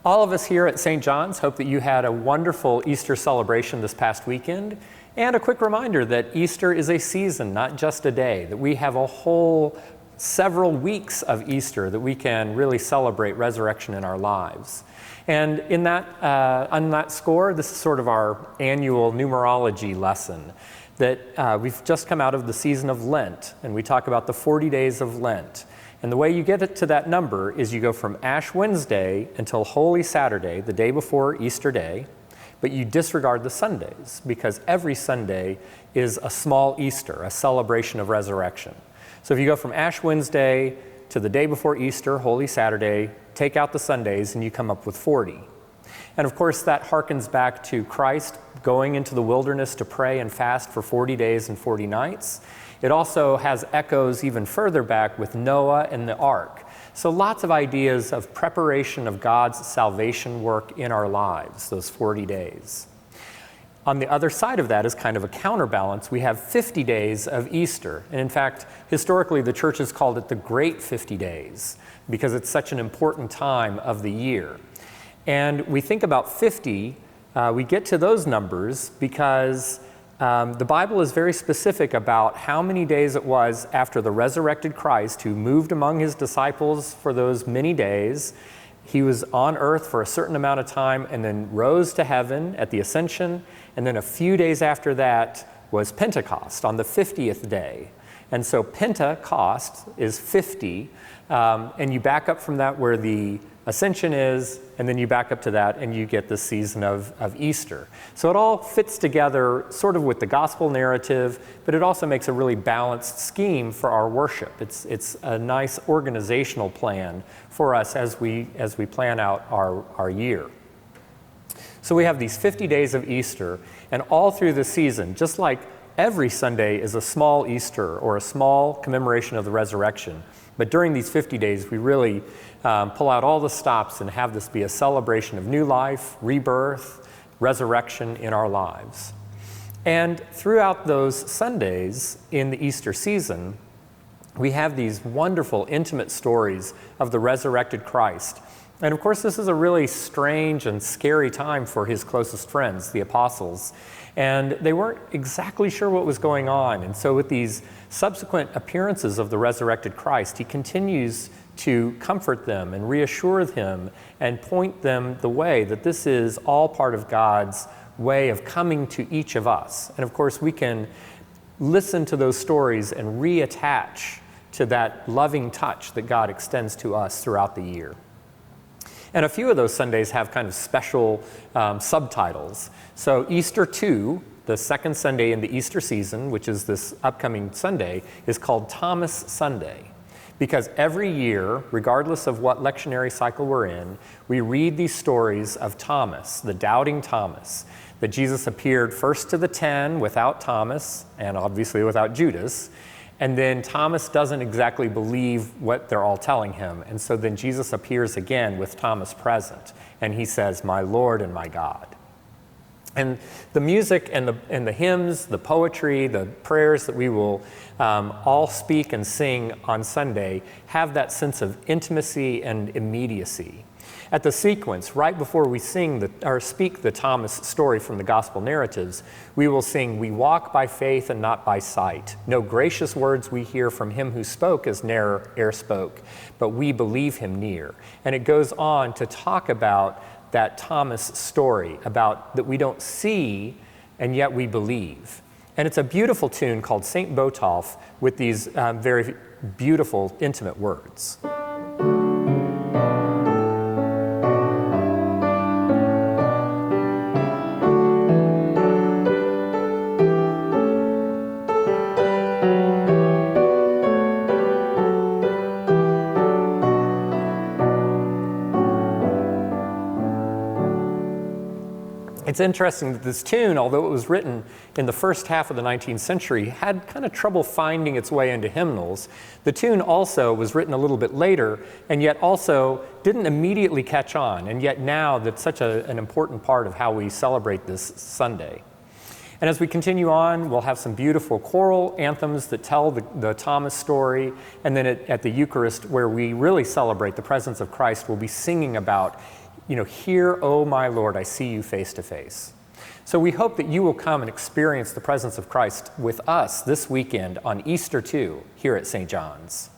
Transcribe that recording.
All of us here at St. John's hope that you had a wonderful Easter celebration this past weekend. And a quick reminder that Easter is a season, not just a day, that we have a whole several weeks of Easter that we can really celebrate resurrection in our lives. And in that, on that score, this is sort of our annual numerology lesson, that we've just come out of the season of Lent, and we talk about the 40 days of Lent. And the way you get it to that number is you go from Ash Wednesday until Holy Saturday, the day before Easter Day, but you disregard the Sundays, because every Sunday is a small Easter, a celebration of resurrection. So if you go from Ash Wednesday to the day before Easter, Holy Saturday, take out the Sundays, and you come up with 40. And of course, that harkens back to Christ going into the wilderness to pray and fast for 40 days and 40 nights. It also has echoes even further back with Noah and the ark. So lots of ideas of preparation of God's salvation work in our lives, those 40 days. On the other side of that is kind of a counterbalance. We have 50 days of Easter. And in fact, historically, the church has called it the Great 50 Days because it's such an important time of the year. And we think about 50, we get to those numbers because the Bible is very specific about how many days it was after the resurrected Christ, who moved among his disciples for those many days. He was on earth for a certain amount of time and then rose to heaven at the ascension. And then a few days after that was Pentecost on the 50th day. And so Pentecost is 50. And you back up from that where the Ascension is, and then you back up to that and you get the season of Easter. So it all fits together sort of with the gospel narrative, but it also makes a really balanced scheme for our worship. It's a nice organizational plan for us as we plan out our year. So we have these 50 days of Easter, and all through the season, just like every Sunday is a small Easter or a small commemoration of the resurrection, but during these 50 days, we really pull out all the stops and have this be a celebration of new life, rebirth, resurrection in our lives. And throughout those Sundays in the Easter season, we have these wonderful, intimate stories of the resurrected Christ. And of course, this is a really strange and scary time for his closest friends, the apostles. And they weren't exactly sure what was going on. And so with these subsequent appearances of the resurrected Christ, he continues to comfort them and reassure them and point them the way that this is all part of God's way of coming to each of us. And of course, we can listen to those stories and reattach to that loving touch that God extends to us throughout the year. And a few of those Sundays have kind of special subtitles. So Easter 2, the second Sunday in the Easter season, which is this upcoming Sunday, is called Thomas Sunday. Because every year, regardless of what lectionary cycle we're in, we read these stories of Thomas, the doubting Thomas, that Jesus appeared first to the 10 without Thomas, and obviously without Judas, and then Thomas doesn't exactly believe what they're all telling him. And so then Jesus appears again with Thomas present, and he says, "My Lord and my God." And the music and the hymns, the poetry, the prayers that we will all speak and sing on Sunday have that sense of intimacy and immediacy. At the sequence, right before we sing or speak the Thomas story from the gospel narratives, we will sing, "We walk by faith and not by sight. No gracious words we hear from him who spoke as ne'er ere spoke, but we believe him near." And it goes on to talk about that Thomas story, about that we don't see and yet we believe. And it's a beautiful tune called St. Botolph with these very beautiful, intimate words. It's interesting that this tune, although it was written in the first half of the 19th century, had kind of trouble finding its way into hymnals. The tune also was written a little bit later, and yet also didn't immediately catch on, and yet now that's such an important part of how we celebrate this Sunday. And as we continue on, we'll have some beautiful choral anthems that tell the Thomas story, and then at the Eucharist, where we really celebrate the presence of Christ, we'll be singing about Here, oh my Lord, I see you face to face. So we hope that you will come and experience the presence of Christ with us this weekend on Easter 2 here at St. John's.